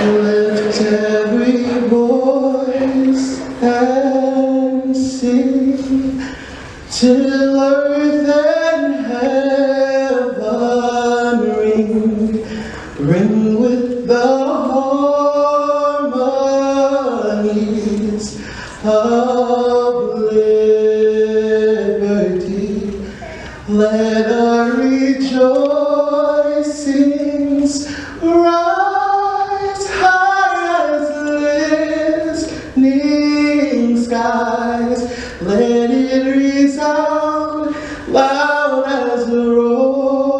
Lift every voice and sing till earth and heaven ring with the harmonies of liberty. Let our rejoicings rise high as listening skies. Let it resound loud as the rolling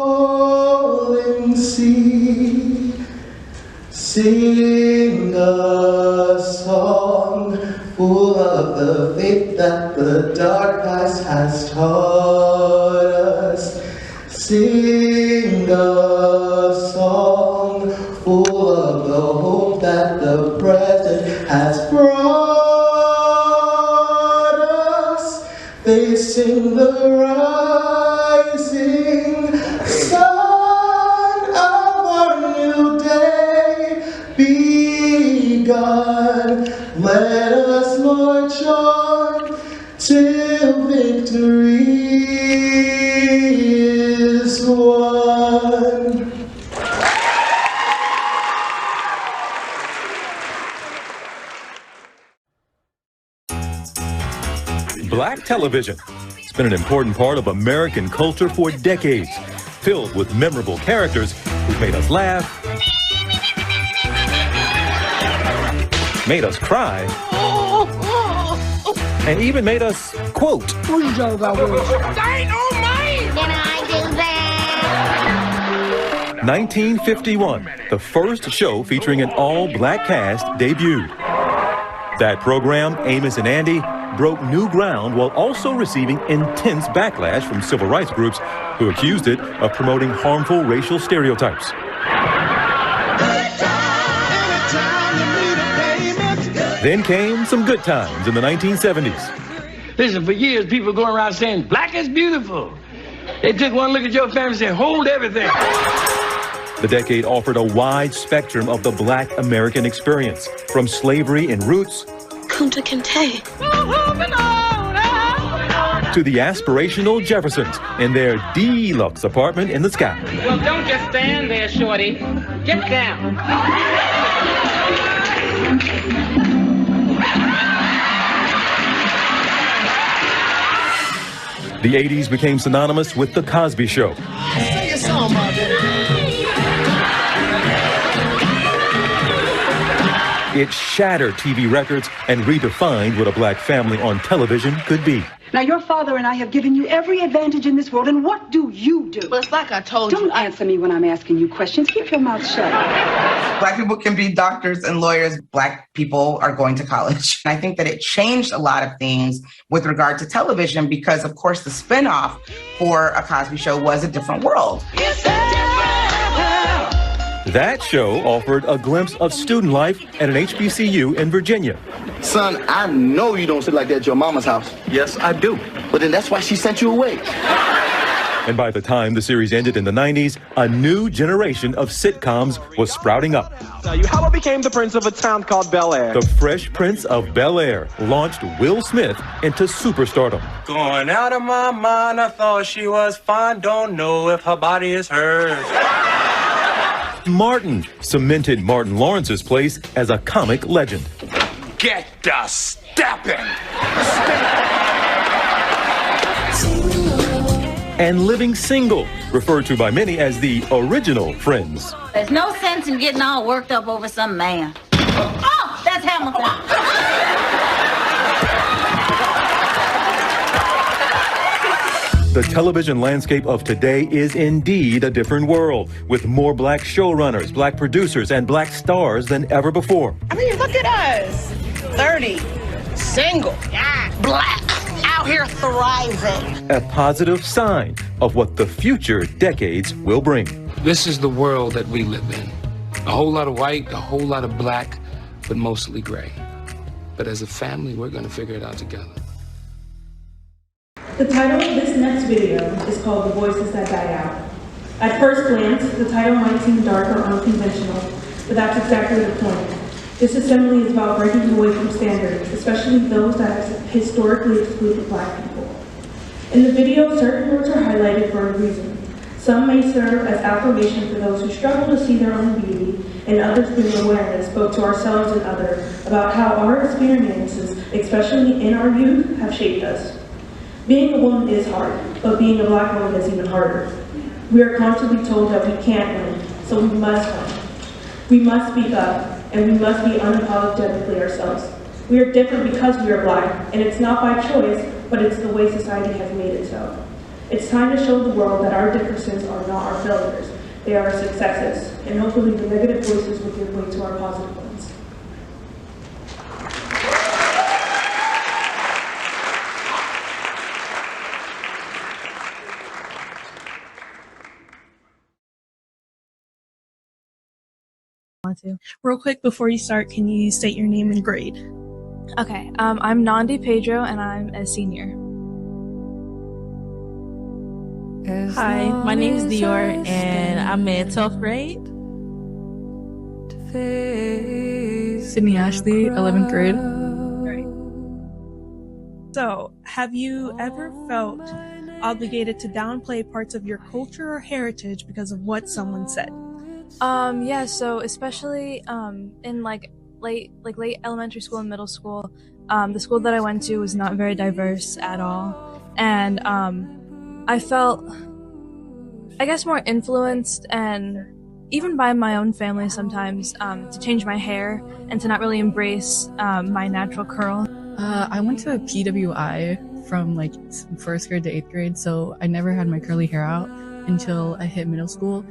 sea. Sing a song full of the faith that the dark past has taught us. Sing a song full of the hope that the present has brought us. They sing the rising sun of our new day begun. Let us march on till victory is won. Black television. It's been an important part of American culture for decades, filled with memorable characters who've made us laugh, made us cry, and even made us quote. What you talking about? That ain't no mine! Can I do that? 1951, the first show featuring an all-black cast debuted. That program, Amos and Andy, broke new ground while also receiving intense backlash from civil rights groups who accused it of promoting harmful racial stereotypes. Then came some good times in the 1970s. Listen, for years, people going around saying, black is beautiful. They took one look at your family and said, hold everything. The decade offered a wide spectrum of the black American experience, from slavery in roots Kunta Kinte to the aspirational Jeffersons in their deluxe apartment in the sky. Well, don't just stand there, shorty. Get down. The 80s became synonymous with The Cosby Show. Sing a song, my baby. It shattered TV records and redefined what a black family on television could be. Now, your father and I have given you every advantage in this world, and what do you do? Well, it's like I told you. Don't answer me when I'm asking you questions. Keep your mouth shut. Black people can be doctors and lawyers. Black people are going to college. I think that it changed a lot of things with regard to television because, of course, the spinoff for A Cosby Show was A Different World. That show offered a glimpse of student life at an HBCU in Virginia. Son, I know you don't sit like that at your mama's house. Yes, I do. But then that's why she sent you away. And by the time the series ended in the 90s, a new generation of sitcoms was sprouting up. Tell you how I became the prince of a town called Bel Air. The Fresh Prince of Bel Air launched Will Smith into superstardom. Going out of my mind, I thought she was fine. Don't know if her body is hers. Martin cemented Martin Lawrence's place as a comic legend. Get the stepping. And Living Single, referred to by many as the original Friends. There's no sense in getting all worked up over some man. Oh, that's Hamilton. The television landscape of today is indeed a different world, with more black showrunners, black producers, and black stars than ever before. I mean, look at us. 30, single, black, out here thriving. A positive sign of what the future decades will bring. This is the world that we live in. A whole lot of white, a whole lot of black, but mostly gray. But as a family, we're going to figure it out together. The title of this next video is called The Voices That Die Out. At first glance, the title might seem dark or unconventional, But that's exactly the point. This assembly is about breaking away from standards, especially those that have historically excluded Black people. In the video, certain words are highlighted for a reason. Some may serve as affirmation for those who struggle to see their own beauty, and others bring awareness, both to ourselves and others, about how our experiences, especially in our youth, have shaped us. Being a woman is hard, but being a Black woman is even harder. We are constantly told that we can't win, so we must win. We must speak up, and we must be unapologetically ourselves. We are different because we are Black, and it's not by choice, but it's the way society has made it so. It's time to show the world that our differences are not our failures, they are our successes, and hopefully the negative voices will give way to our positive ones. Real quick before you start, can you state your name and grade? Okay, I'm Nandi Pedro and I'm a senior. Hi, my name is Dior and I'm in 12th grade. Sydney Ashley, 11th grade. So, have you ever felt obligated to downplay parts of your culture or heritage because of what someone said? Yeah, so especially in late elementary school and middle school, the school that I went to was not very diverse at all, and I felt, I guess, more influenced and even by my own family sometimes to change my hair and to not really embrace my natural curl. I went to a PWI from like 1st grade to 8th grade, so I never had my curly hair out until I hit middle school,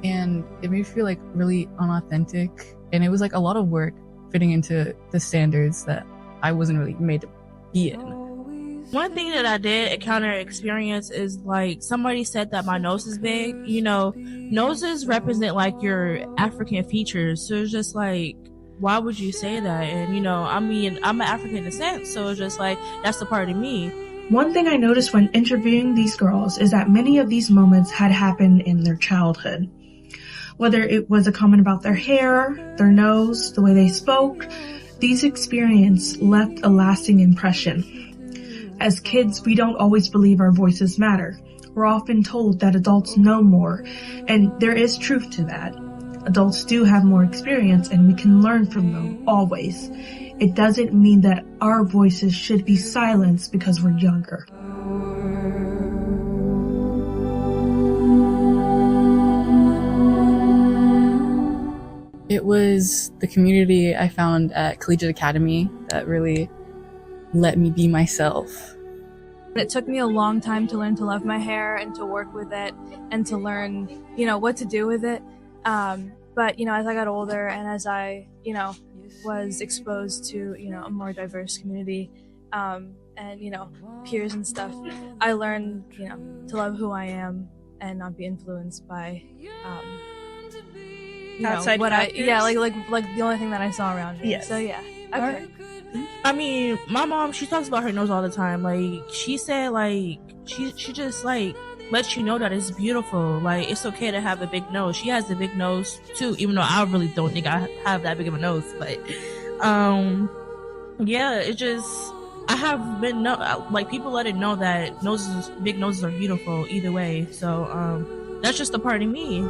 and it made me feel like really unauthentic, and it was like a lot of work fitting into the standards that I wasn't really made to be in. One thing that I did encounter experience is like somebody said that my nose is big. You know, noses represent like your African features. So it's just like, why would you say that? And you know, I mean, I'm an African descent, so it's just like, that's a part of me. One thing I noticed when interviewing these girls is that many of these moments had happened in their childhood. Whether it was a comment about their hair, their nose, the way they spoke, these experiences left a lasting impression. As kids, we don't always believe our voices matter. We're often told that adults know more, and there is truth to that. Adults do have more experience, and we can learn from them, always. It doesn't mean that our voices should be silenced because we're younger. It was the community I found at Collegiate Academy that really let me be myself. It took me a long time to learn to love my hair and to work with it and to learn, you know, what to do with it. But, you know, as I got older and as I, you know, was exposed to, you know, a more diverse community and, you know, peers and stuff, I learned, you know, to love who I am and not be influenced by, you outside know, what factors? like the only thing that I saw around me. Yes. So yeah. Okay. I mean, my mom, she talks about her nose all the time. Like, she said, like, she just, like, lets you know that it's beautiful. Like, it's okay to have a big nose. She has a big nose, too, even though I really don't think I have that big of a nose. But, yeah, it just, I have been, like, people let it know that big noses are beautiful either way. So, that's just a part of me.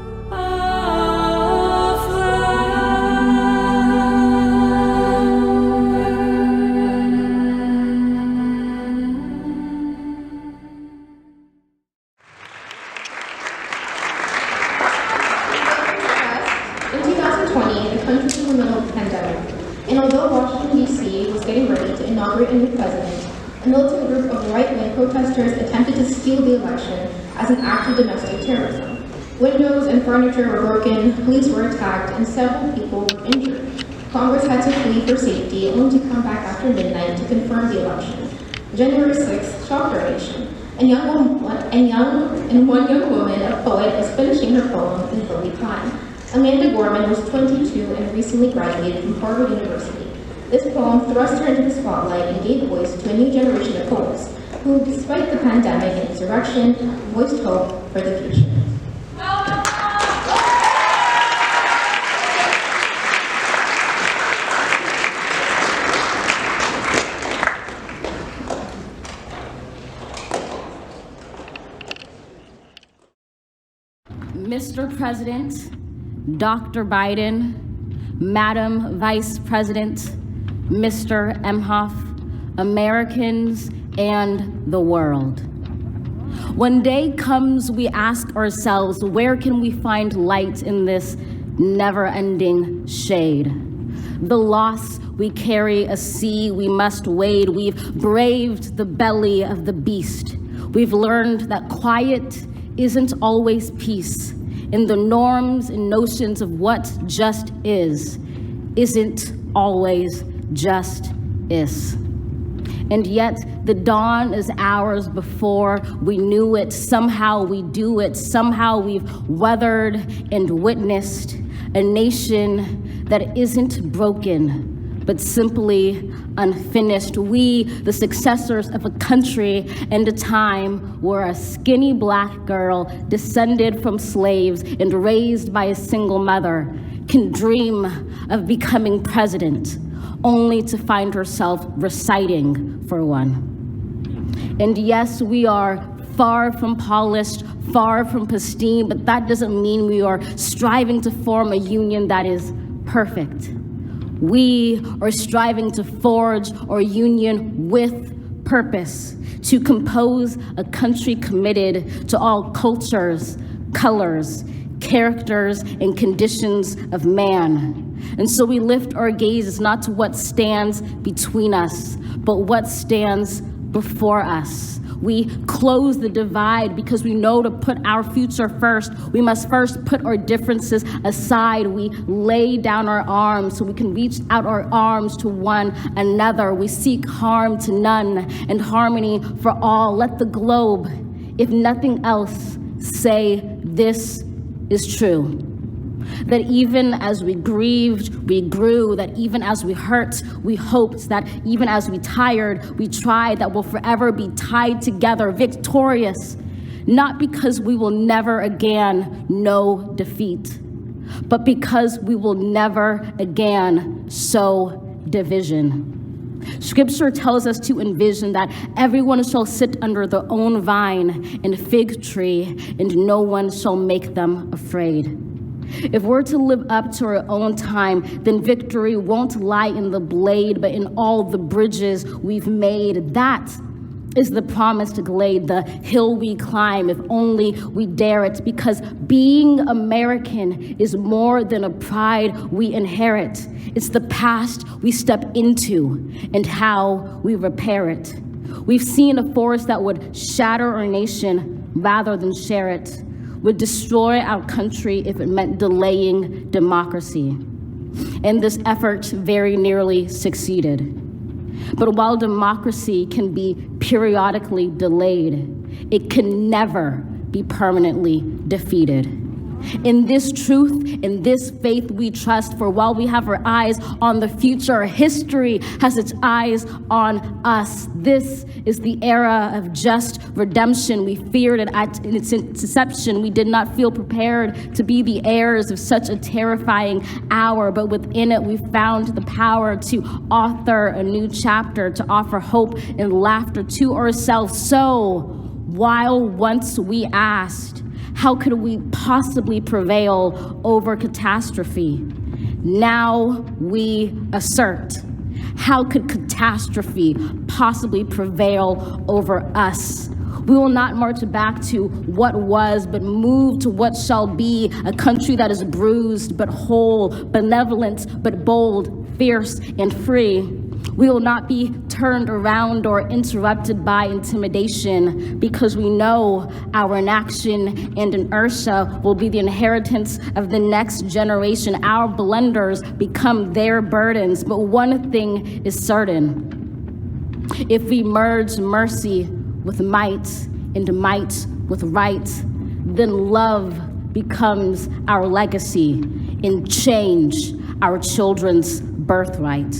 And although Washington, D.C. was getting ready to inaugurate a new president, a militant group of right-wing protesters attempted to steal the election as an act of domestic terrorism. Windows and furniture were broken, police were attacked, and several people were injured. Congress had to flee for safety, only to come back after midnight to confirm the election. January 6th shocked our nation. And one young woman, a poet, was finishing her poem in early time. Amanda Gorman was 22 and recently graduated from Harvard University. This poem thrust her into the spotlight and gave voice to a new generation of poets who, despite the pandemic and insurrection, voiced hope for the future. Mr. President, Dr. Biden, Madam Vice President, Mr. Emhoff, Americans, and the world. When day comes, we ask ourselves, where can we find light in this never-ending shade? The loss we carry, a sea we must wade. We've braved the belly of the beast. We've learned that quiet isn't always peace, and the norms and notions of what just isn't always just is. And yet the dawn is ours before we knew it. Somehow we do it. Somehow we've weathered and witnessed a nation that isn't broken, but simply unfinished. We, the successors of a country and a time where a skinny black girl descended from slaves and raised by a single mother can dream of becoming president, only to find herself reciting for one. And yes, we are far from polished, far from pristine, but that doesn't mean we are striving to form a union that is perfect. We are striving to forge our union with purpose, to compose a country committed to all cultures, colors, characters, and conditions of man. And so we lift our gazes not to what stands between us, but what stands before us. We close the divide because we know to put our future first. We must first put our differences aside. We lay down our arms so we can reach out our arms to one another. We seek harm to none and harmony for all. Let the globe, if nothing else, say this is true. That even as we grieved, we grew. That even as we hurt, we hoped. That even as we tired, we tried. That we'll forever be tied together, victorious. Not because we will never again know defeat, but because we will never again sow division. Scripture tells us to envision that everyone shall sit under their own vine and fig tree, and no one shall make them afraid. If we're to live up to our own time, then victory won't lie in the blade, but in all the bridges we've made. That is the promised glade, the hill we climb, if only we dare it, because being American is more than a pride we inherit. It's the past we step into and how we repair it. We've seen a force that would shatter our nation rather than share it, would destroy our country if it meant delaying democracy. And this effort very nearly succeeded. But while democracy can be periodically delayed, it can never be permanently defeated. In this truth, in this faith we trust, for while we have our eyes on the future, history has its eyes on us. This is the era of just redemption. We feared it at its inception. We did not feel prepared to be the heirs of such a terrifying hour, but within it we found the power to author a new chapter, to offer hope and laughter to ourselves. So, while once we asked, how could we possibly prevail over catastrophe? Now we assert, how could catastrophe possibly prevail over us? We will not march back to what was, but move to what shall be, a country that is bruised but whole, benevolent but bold, fierce and free. We will not be turned around or interrupted by intimidation, because we know our inaction and inertia will be the inheritance of the next generation. Our blunders become their burdens. But one thing is certain: if we merge mercy with might and might with right, then love becomes our legacy and change our children's birthright.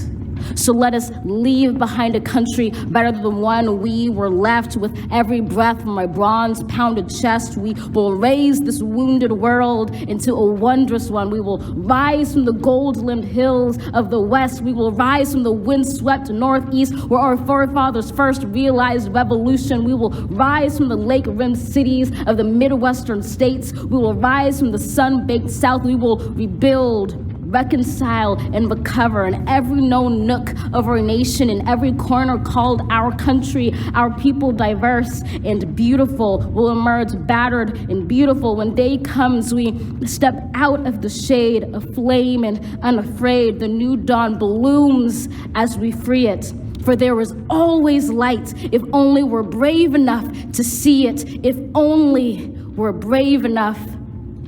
So let us leave behind a country better than the one we were left. With every breath from my bronze-pounded chest, we will raise this wounded world into a wondrous one. We will rise from the gold-limbed hills of the west. We will rise from the wind-swept northeast, where our forefathers first realized revolution. We will rise from the lake-rimmed cities of the Midwestern states. We will rise from the sun-baked south. We will rebuild, reconcile, and recover in every known nook of our nation, in every corner called our country. Our people, diverse and beautiful, will emerge battered and beautiful. When day comes, we step out of the shade of flame and unafraid. The new dawn blooms as we free it. For there is always light if only we're brave enough to see it, if only we're brave enough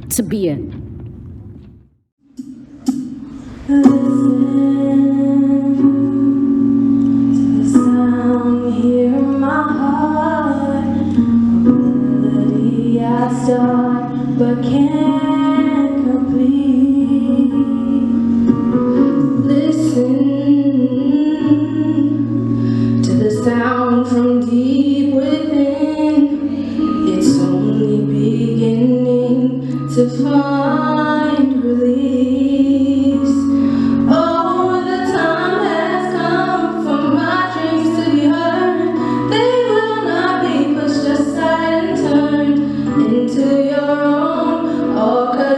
to be it. Listen to the sound here in my heart, a melody I start but can't complete. Listen to the sound from deep within. It's only beginning to find release. Oh, the time has come for my dreams to be heard. They will not be pushed aside and turned into your own. All 'cause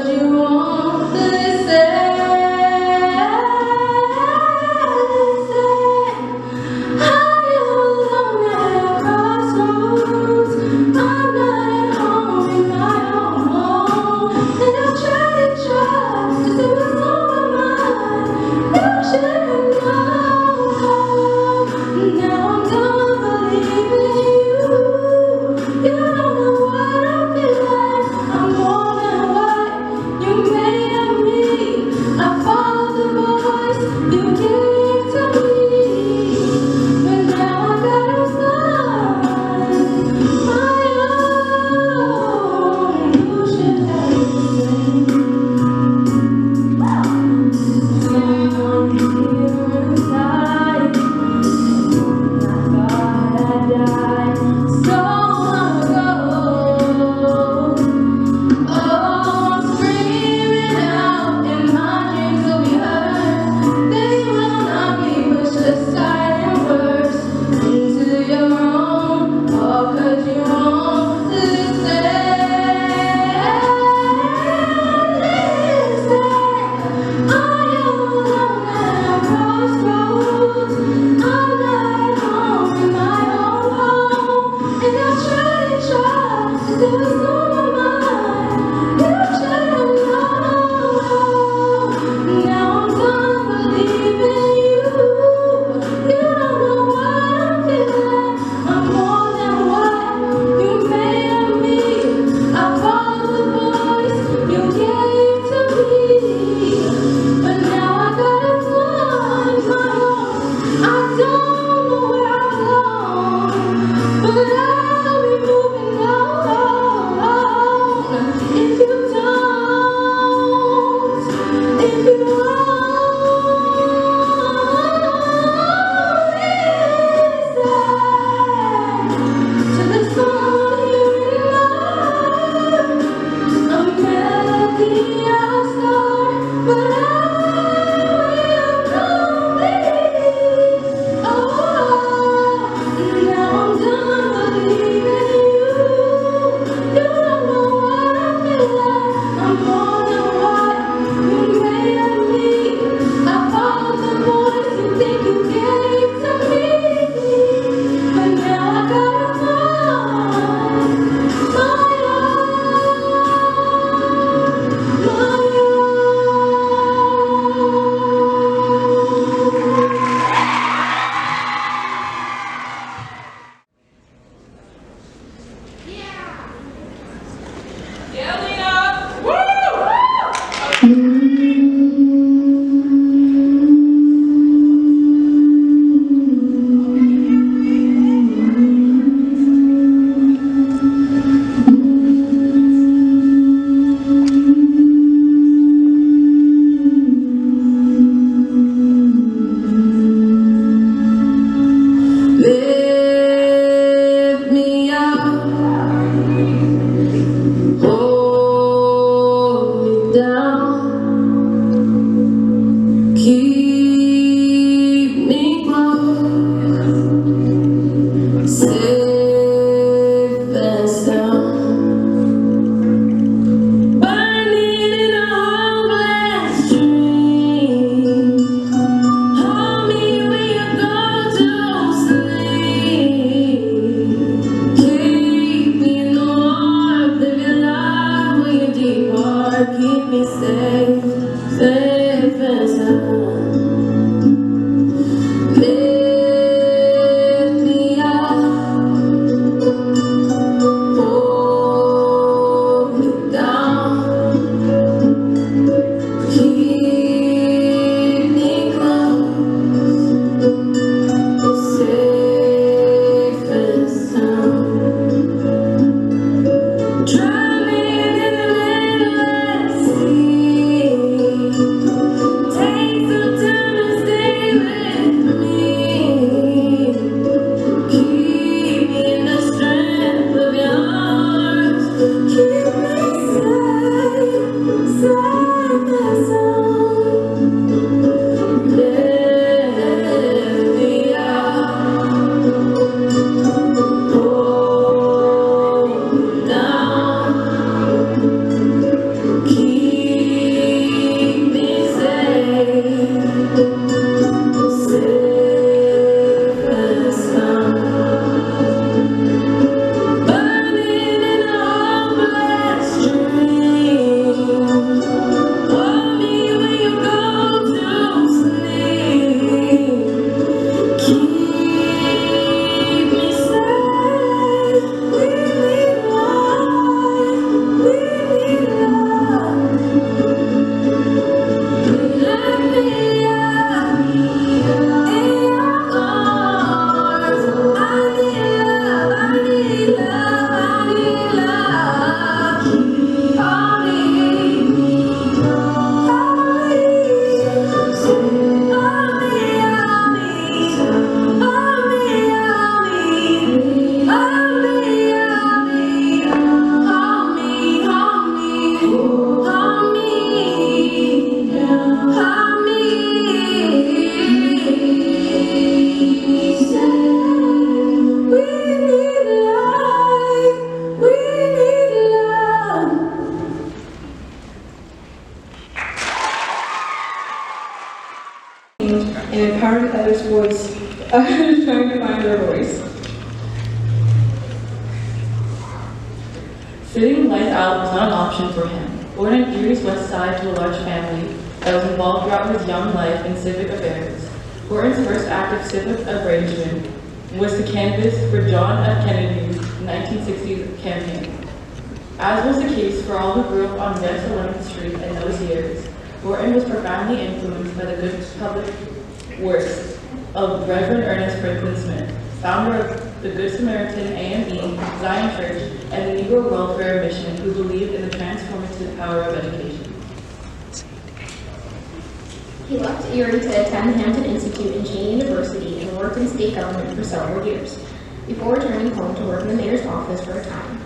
this voice, trying to find their voice. Sitting lights out was not an option for him. Born in Erie's west side to a large family that was involved throughout his young life in civic affairs, Horton's first active civic arrangement was to canvass for John F. Kennedy's 1960s campaign. As was the case for all who grew up on West 11th Street in those years, Horton was profoundly influenced by the good public works of Reverend Ernest Franklin Smith, founder of the Good Samaritan AME, Zion Church, and the Negro Welfare Mission, who believed in the transformative power of education. He left Erie to attend the Hampton Institute and Cheney University and worked in state government for several years, before returning home to work in the mayor's office for a time.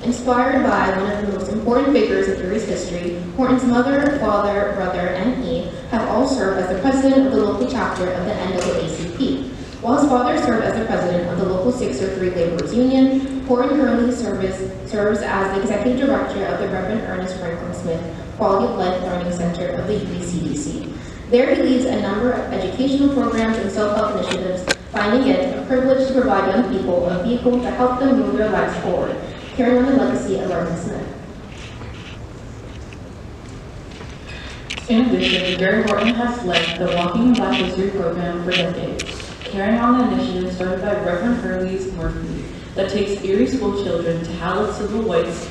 Inspired by one of the most important figures in Erie's history, Horton's mother, father, brother, and he have all served as the president of the local chapter of the NAACP. While his father served as the president of the local 603 Laborers Union, Horton currently serves as the executive director of the Reverend Ernest Franklin Smith Quality of Life Learning Center of the UBCDC. There he leads a number of educational programs and self-help initiatives, finding it a privilege to provide young people a vehicle to help them move their lives forward, carrying on the legacy of Reverend Smith. In addition, Gary Horton has led the Walking in Black History program for decades, carrying on the initiative started by Reverend Hurley's Murphy that takes Erie school children to hallowed civil rights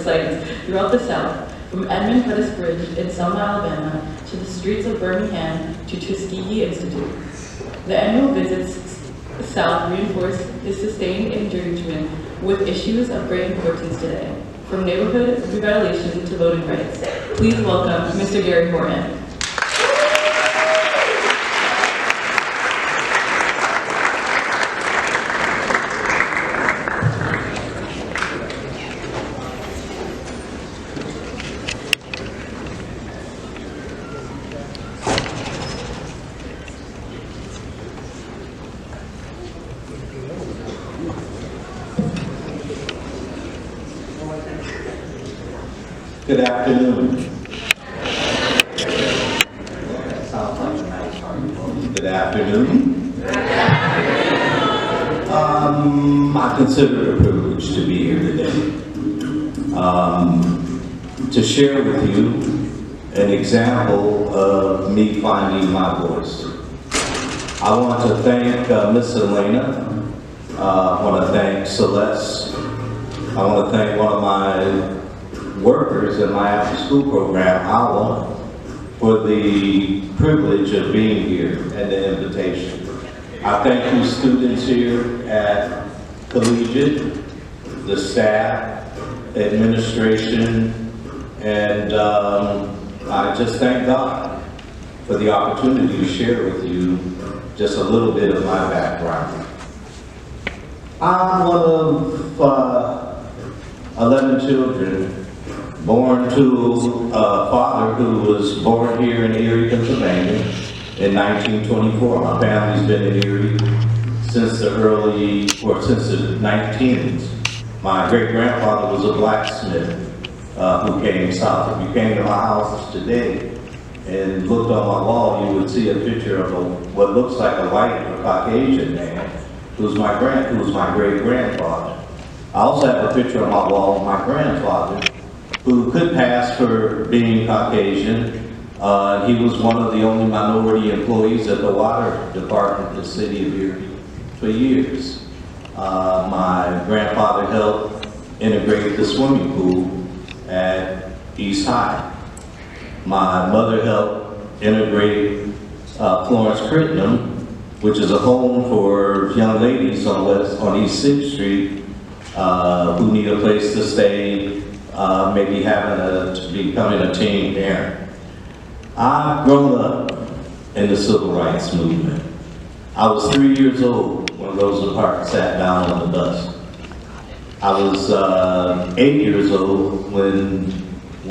sites throughout the South, from Edmund Pettus Bridge in Selma, Alabama, to the streets of Birmingham to Tuskegee Institute. The annual visits South reinforce his sustained engagement with issues of great importance today, from neighborhood revitalization to voting rights. Please welcome Mr. Gary Horton. Good afternoon. Good afternoon. I consider it a privilege to be here today to share with you an example of me finding my voice. I want to thank Miss Elena. I want to thank Celeste. I want to thank one of my workers in my after-school program, Awa, for the privilege of being here and the invitation. I thank you students here at Collegiate, the staff, administration, and I just thank God for the opportunity to share with you just a little bit of my background. I'm one of 11 children, born to a father who was born here in Erie, Pennsylvania in 1924. My family's been in Erie since the 19s. My great-grandfather was a blacksmith who came south. If you came to my house today and looked on my wall, you would see a picture of what looks like a white or Caucasian man who's my great-grandfather. I also have a picture on my wall of my grandfather, who could pass for being Caucasian. He was one of the only minority employees at the water department in the city of Erie for years. My grandfather helped integrate the swimming pool at East High. My mother helped integrate Florence Crittenham, which is a home for young ladies on East 6th Street who need a place to stay, maybe becoming a teen parent. I've grown up in the civil rights movement. I was 3 years old when Rosa Parks sat down on the bus. I was 8 years old when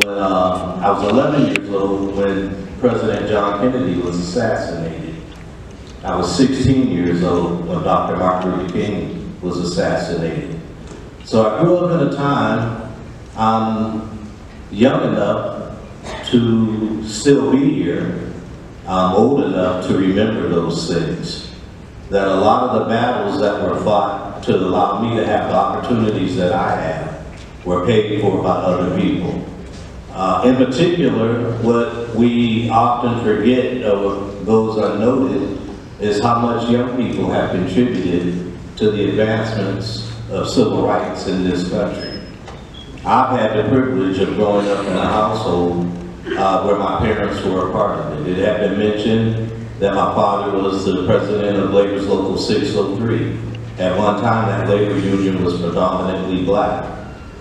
I was 11 years old when President John Kennedy was assassinated. I was 16 years old when Dr. Martin Luther King was assassinated. So I grew up in a time I'm young enough to still be here I'm old enough to remember those things. That a lot of the battles that were fought to allow me to have the opportunities that I have were paid for by other people. In particular, what we often forget or goes unnoted is how much young people have contributed to the advancements of civil rights in this country. I've had the privilege of growing up in a household where my parents were a part of it. It had been mentioned that my father was the president of Labor's Local 603. At one time, that labor union was predominantly black.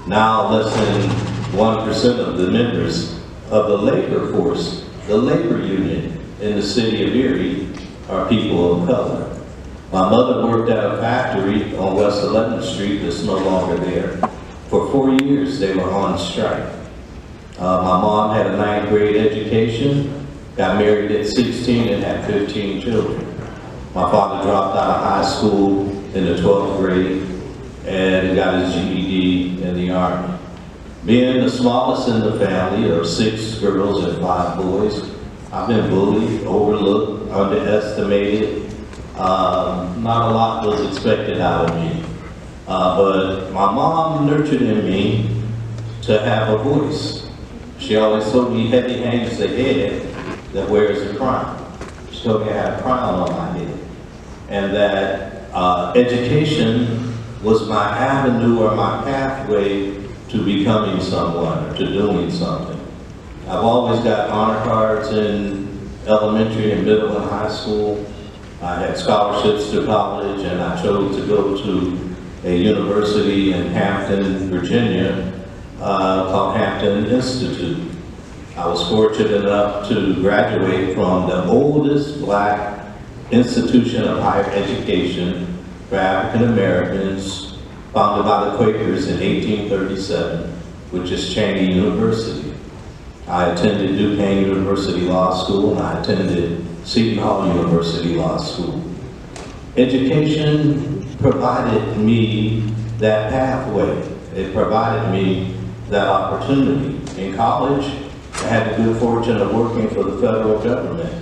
Now, less than 1% of the members of the labor force, the labor union in the city of Erie, are people of color. My mother worked at a factory on West 11th Street that's no longer there. For 4 years, they were on strike. My mom had a 9th grade education, got married at 16 and had 15 children. My father dropped out of high school in the 12th grade and got his GED in the Army. Being the smallest in the family of 6 girls and 5 boys, I've been bullied, overlooked, underestimated. Not a lot was expected out of me. But my mom nurtured in me to have a voice. She always told me heavy hangs the head that wears a crown. She told me I had a crown on my head. And that education was my avenue or my pathway to becoming someone or to doing something. I've always got honor cards in elementary and middle and high school. I had scholarships to college, and I chose to go to a university in Hampton, Virginia, called Hampton Institute. I was fortunate enough to graduate from the oldest black institution of higher education for African Americans, founded by the Quakers in 1837, which is Cheney University. I attended Duquesne University Law School, and I attended Seton Hall University Law School. Education provided me that pathway. It provided me that opportunity. In college, I had the good fortune of working for the federal government.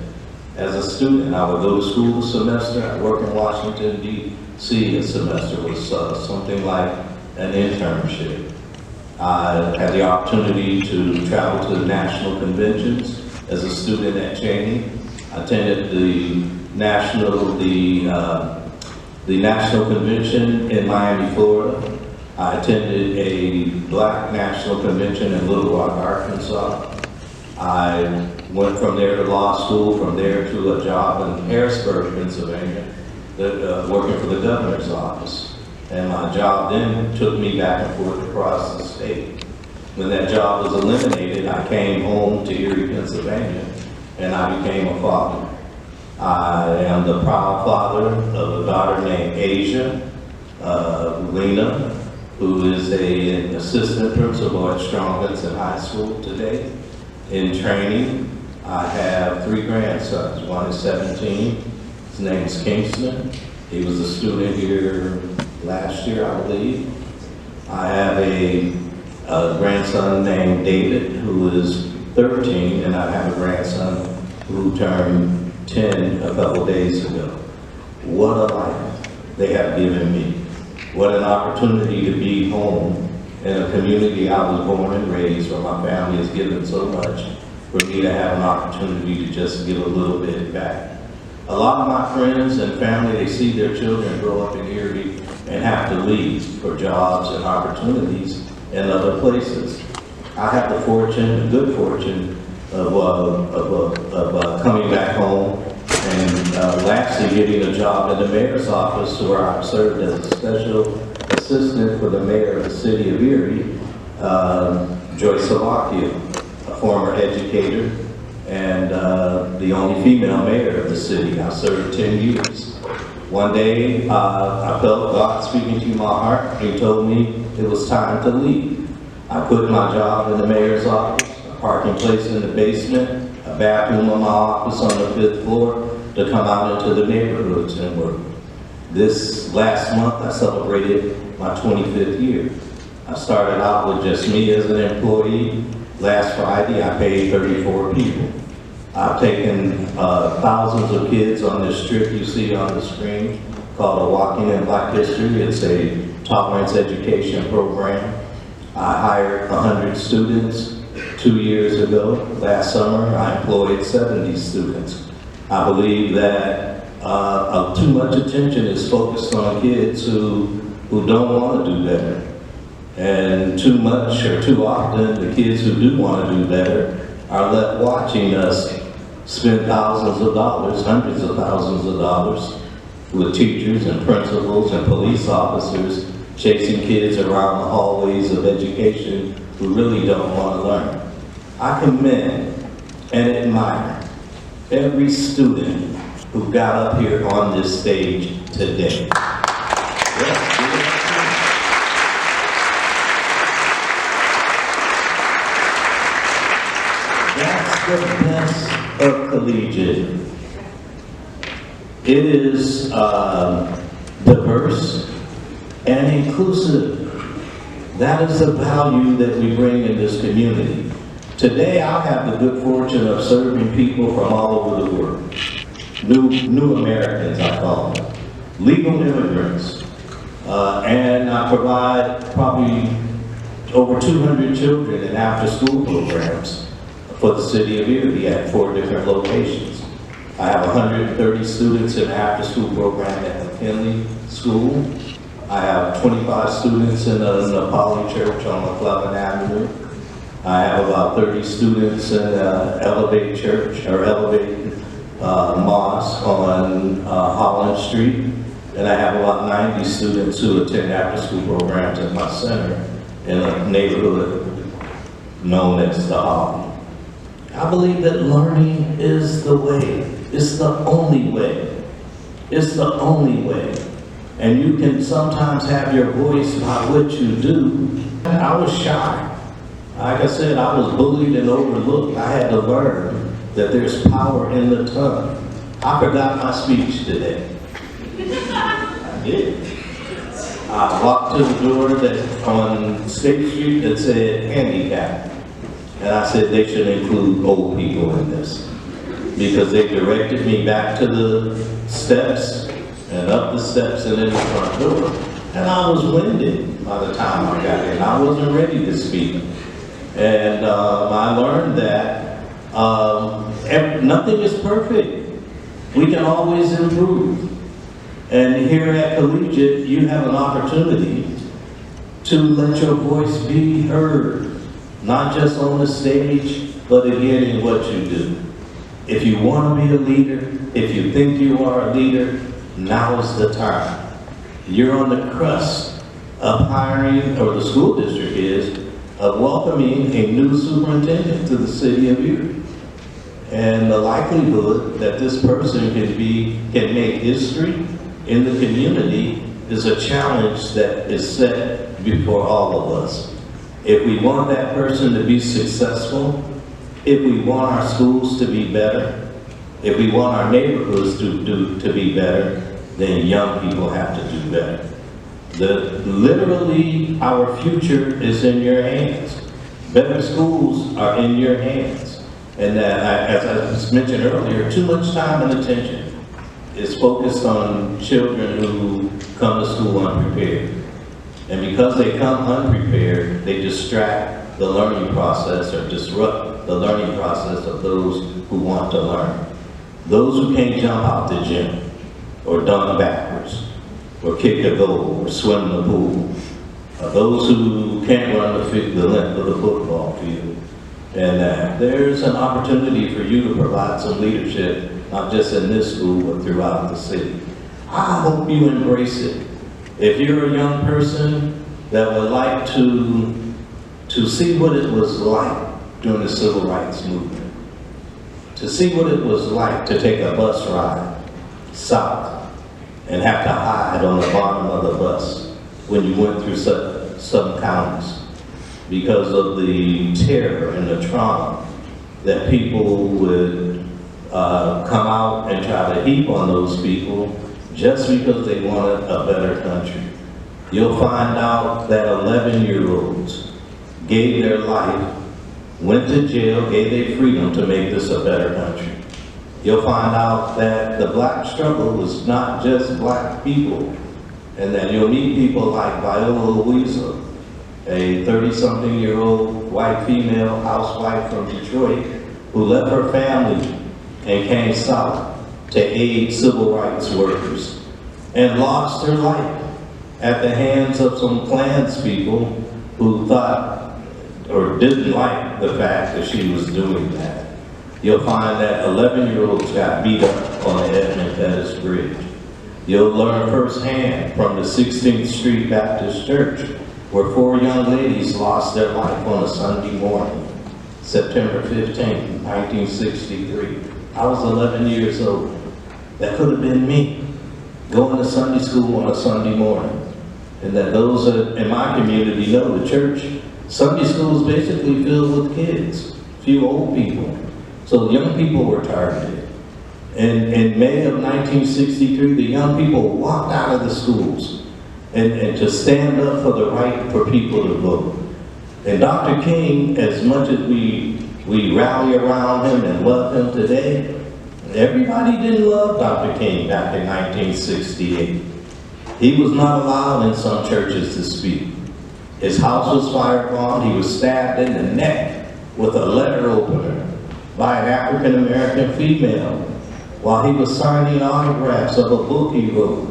As a student, I would go to school a semester. I'd work in Washington, D.C. a semester with something like an internship. I had the opportunity to travel to the national conventions as a student at Cheney. I attended the national convention in Miami, Florida. I attended a black national convention in Little Rock, Arkansas. I went from there to law school, from there to a job in Harrisburg, Pennsylvania, working for the governor's office. And my job then took me back and forth across the state. When that job was eliminated, I came home to Erie, Pennsylvania, and I became a father. I am the proud father of a daughter named Asia, Lena, who is an assistant principal at Strong Hudson High School today. In training, I have 3 grandsons. One is 17, his name is Kingston. He was a student here last year, I believe. I have a grandson named David, who is 13, and I have a grandson who turned 10 a couple days ago. What a life they have given me. What an opportunity to be home in a community I was born and raised, where my family has given so much, for me to have an opportunity to just give a little bit back. A lot of my friends and family, they see their children grow up in Erie and have to leave for jobs and opportunities in other places. I have the fortune, the good fortune, of coming back home and lastly getting a job in the mayor's office, where I've served as a special assistant for the mayor of the city of Erie, Joyce Salakia, a former educator and the only female mayor of the city. I served 10 years. One day, I felt God speaking to my heart. He told me it was time to leave. I quit my job in the mayor's office, a parking place in the basement, a bathroom in my office on the 5th floor, to come out into the neighborhoods and work. This last month, I celebrated my 25th year. I started out with just me as an employee. Last Friday, I paid 34 people. I've taken thousands of kids on this trip you see on the screen called A Walking in Black History. It's a tolerance education program. I hired 100 students 2 years ago. Last summer, I employed 70 students. I believe that too much attention is focused on kids who don't want to do better. And too much or too often, the kids who do want to do better are left watching us spend thousands of dollars, hundreds of thousands of dollars with teachers and principals and police officers chasing kids around the hallways of education who really don't want to learn. I commend and admire every student who got up here on this stage today. That's the best of collegiate. It is diverse and inclusive. That is the value that we bring in this community. Today, I have the good fortune of serving people from all over the world. New Americans, I call them. Legal immigrants. And I provide probably over 200 children in after-school programs for the city of Erie at 4 different locations. I have 130 students in the after-school program at McKinley School. I have 25 students in the Poly Church on McClellan Avenue. I have about 30 students in Elevate Church, or Elevate Mosque on Holland Street. And I have about 90 students who attend after-school programs at my center in a neighborhood known as the Holland. I believe that learning is the way. It's the only way. It's the only way. And you can sometimes have your voice by what you do. I was shy. Like I said, I was bullied and overlooked. I had to learn that there's power in the tongue. I forgot my speech today. I did. I walked to the door that on State Street that said handicap. And I said they should include old people in this. Because they directed me back to the steps and up the steps and in the front door. And I was winded by the time I got in. I wasn't ready to speak. And I learned that nothing is perfect. We can always improve. And here at Collegiate, you have an opportunity to let your voice be heard, not just on the stage, but again in what you do. If you want to be a leader, if you think you are a leader, now is the time. You're on the crust of hiring, or the school district is, of welcoming a new superintendent to the city of Erie. And the likelihood that this person can make history in the community is a challenge that is set before all of us. If we want that person to be successful, if we want our schools to be better, if we want our neighborhoods to be better, then young people have to do better. Literally, our future is in your hands. Better schools are in your hands. And as I mentioned earlier, too much time and attention is focused on children who come to school unprepared. And because they come unprepared, they distract the learning process or disrupt the learning process of those who want to learn. Those who can't jump out the gym, or dunk backwards, or kick a goal, or swim the pool. Those who can't run the length of the football field. And there's an opportunity for you to provide some leadership, not just in this school, but throughout the city. I hope you embrace it. If you're a young person that would like to see what it was like during the civil rights movement, to see what it was like to take a bus ride south and have to hide on the bottom of the bus when you went through some counties because of the terror and the trauma that people would come out and try to heap on those people just because they wanted a better country. You'll find out that 11-year-olds gave their life went to jail, gave their freedom to make this a better country. You'll find out that the black struggle was not just black people, and that you'll meet people like Viola Louisa, a 30-something-year-old white female housewife from Detroit who left her family and came south to aid civil rights workers and lost her life at the hands of some Klans people who thought or didn't like the fact that she was doing that. You'll find that 11-year-olds got beat up on the Edmund Pettus Bridge. You'll learn firsthand from the 16th Street Baptist Church, where 4 young ladies lost their life on a Sunday morning, September 15, 1963. I was 11 years old. That could have been me, going to Sunday school on a Sunday morning. And that those in my community know the church, Sunday school is basically filled with kids, few old people. So young people were targeted. And in May of 1963, the young people walked out of the schools and to stand up for the right for people to vote. And Dr. King, as much as we rally around him and love him today, everybody didn't love Dr. King back in 1968. He was not allowed in some churches to speak. His house was firebombed. He was stabbed in the neck with a letter opener by an African-American female while he was signing autographs of a book he wrote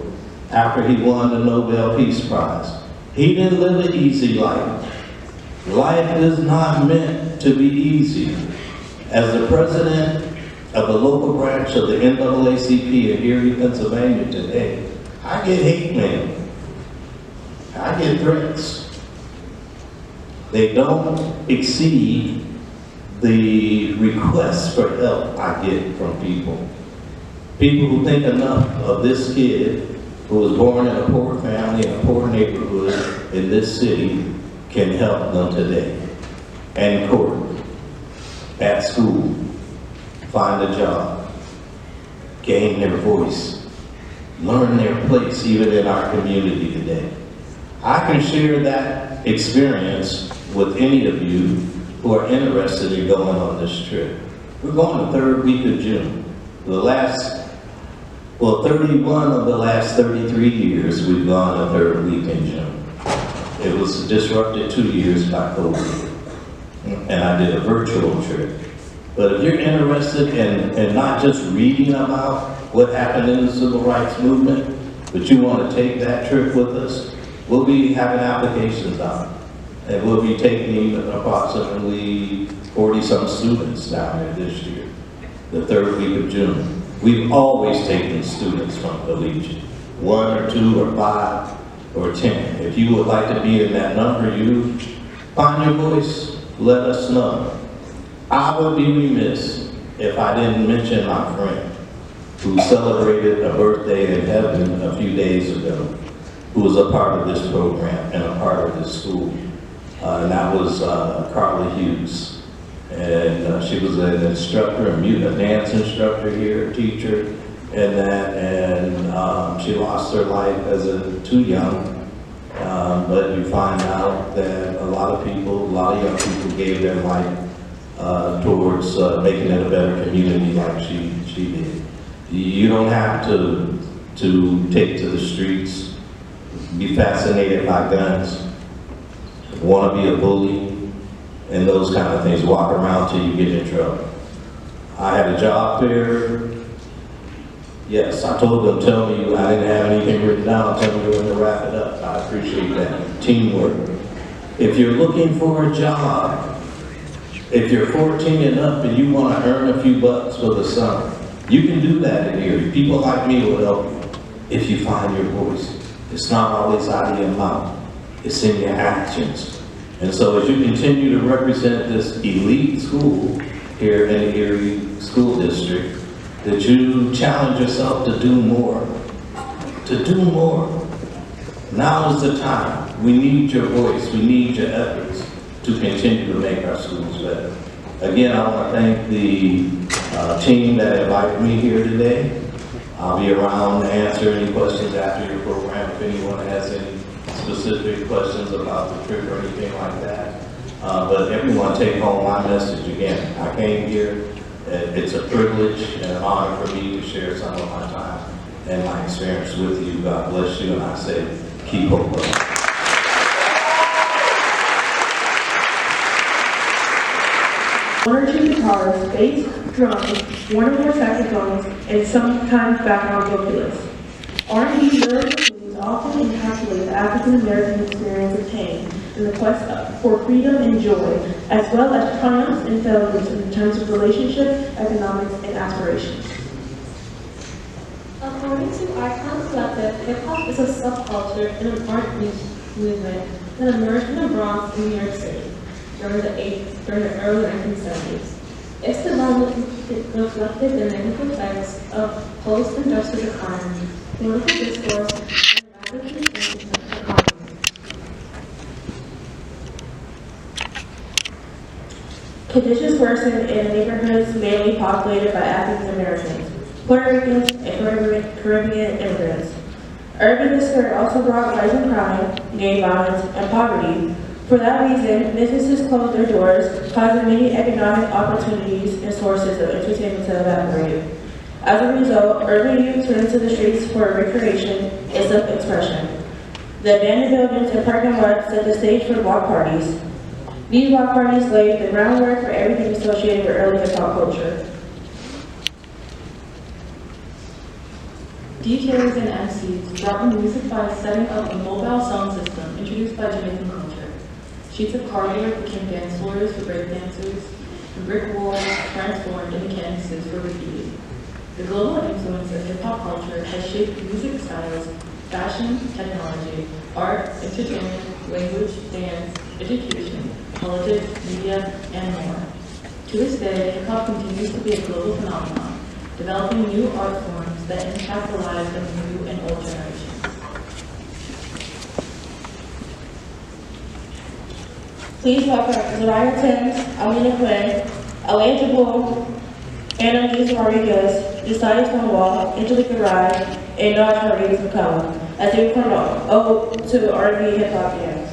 after he won the Nobel Peace Prize. He didn't live an easy life. Life is not meant to be easy. As the president of the local branch of the NAACP in Erie, Pennsylvania today, I get hate mail. I get threats. They don't exceed the requests for help I get from people. People who think enough of this kid who was born in a poor family in a poor neighborhood in this city can help them today. And in court, at school, find a job, gain their voice, learn their place even in our community today. I can share that experience with any of you who are interested in going on this trip. We're going the 3rd week of June. 31 of the last 33 years we've gone the 3rd week in June. It was disrupted 2 years by COVID, and I did a virtual trip. But if you're interested in not just reading about what happened in the civil rights movement, but you want to take that trip with us, we'll be having applications out. And we'll be taking approximately 40-some students down there this year, the 3rd week of June. We've always taken students from Collegiate, 1 or 2 or 5 or 10. If you would like to be in that number, you find your voice, let us know. I would be remiss if I didn't mention my friend who celebrated a birthday in heaven a few days ago, who was a part of this program and a part of this school. And that was Carla Hughes. And she was an instructor, a dance instructor here, a teacher, and she lost her life as too young. But you find out that a lot of young people gave their life towards making it a better community like she did. You don't have to take to the streets, be fascinated by guns, want to be a bully, and those kind of things. Walk around till you get in trouble. I had a job fair. Yes, I told them, tell me I didn't have anything written down, tell me when to wrap it up. I appreciate that. Teamwork. If you're looking for a job, if you're 14 and up and you want to earn a few bucks for the summer, you can do that in here. People like me will help you if you find your voice. It's not always out of your mouth. It's in your actions. And so as you continue to represent this elite school here in the Erie School District, that you challenge yourself to do more. To do more. Now is the time. We need your voice. We need your efforts to continue to make our schools better. Again, I want to thank the team that invited me here today. I'll be around to answer any questions after your program if anyone has any specific questions about the trip or anything like that. But everyone take home my message again. I came here, it's a privilege and an honor for me to share some of my time and my experience with you. God bless you, and I say, keep hope up. One or two guitars, bass, drums, one or more saxophones, and sometimes background vocalists. R&B lyrics often encapsulate the African American experience of pain and the quest for freedom and joy, as well as triumphs and failures in terms of relationship, economics, and aspirations. According to Icon Collective, hip-hop is a subculture and an art movement that emerged in the Bronx in New York City during the early 1970s. Its development reflected the negative effects of post-industrial economy, political discourse, and rapidly changing economy. Conditions worsened in neighborhoods mainly populated by African Americans, Puerto Ricans, and Caribbean immigrants. Urban discord also brought rising crime, gang violence, and poverty. For that reason, businesses closed their doors, causing many economic opportunities and sources of entertainment to evaporate. As a result, urban youth turned to the streets for recreation and self-expression. The abandoned buildings and parking lots set the stage for block parties. These block parties laid the groundwork for everything associated with early hip-hop culture. DJs and MCs brought in music by setting up a mobile sound system introduced by Jamaican culture. Sheets of cardboard became dance floors for breakdancers, and brick walls transformed into canvases for graffiti. The global influence of hip-hop culture has shaped music styles, fashion, technology, art, entertainment, language, dance, education, politics, media, and more. To this day, hip-hop continues to be a global phenomenon, developing new art forms that impact the lives of new and old generations. Please welcome Zariah Timms, Alina Quinn, Alea Jabul, Anna Lisa Rodriguez, Josiah Stonewall, Angelica Rye, and Naj Rodriguez McCollum as they perform an ode to R&B hip hop fans.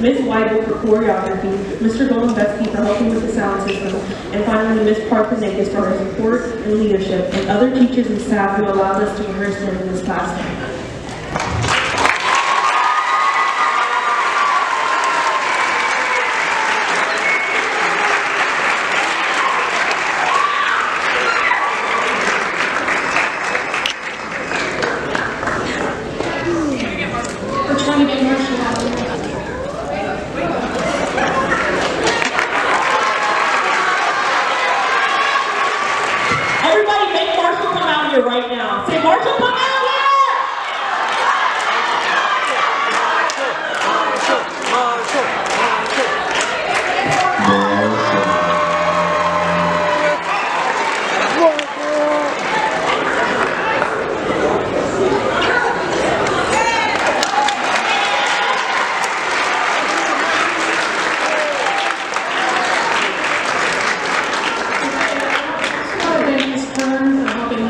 Ms. Weidel for choreography, Mr. Goldenbesky for helping with the sound system, and finally Ms. Parthenikis for her support and leadership, and other teachers and staff who allowed us to rehearse in this classroom. Right now. Say, Marshall, come out here!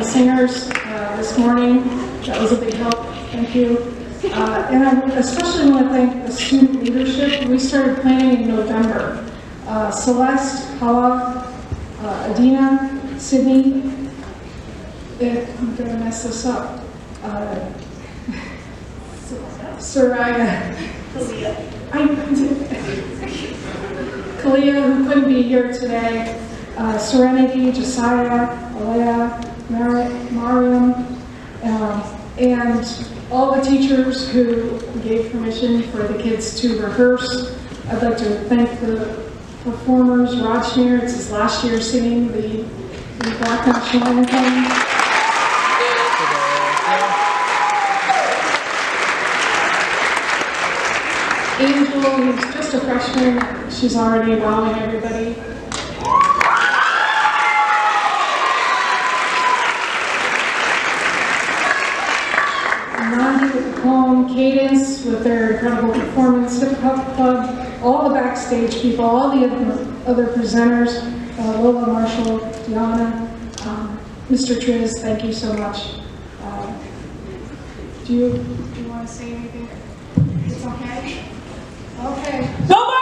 Singers this morning. That was a big help. Thank you. And I especially want to thank the student leadership. We started planning in November. Celeste, Hala, Adina, Sydney. I'm going to mess this up. Soraya. Kalia, who couldn't be here today. Serenity, Josiah, Alea, Mariam, and all the teachers who gave permission for the kids to rehearse. I'd like to thank the performers. Rod Schneer, it's his last year singing the Black National Anthem. Angel, who's just a freshman, she's already wowing everybody. Nandi with the poem, Cadence with their incredible performance, Hip Hop Club, all the backstage people, all the other presenters, Lola, Marshall, Diana, Mr. Triz, thank you so much. Do you want to say anything? It's okay? Okay. Go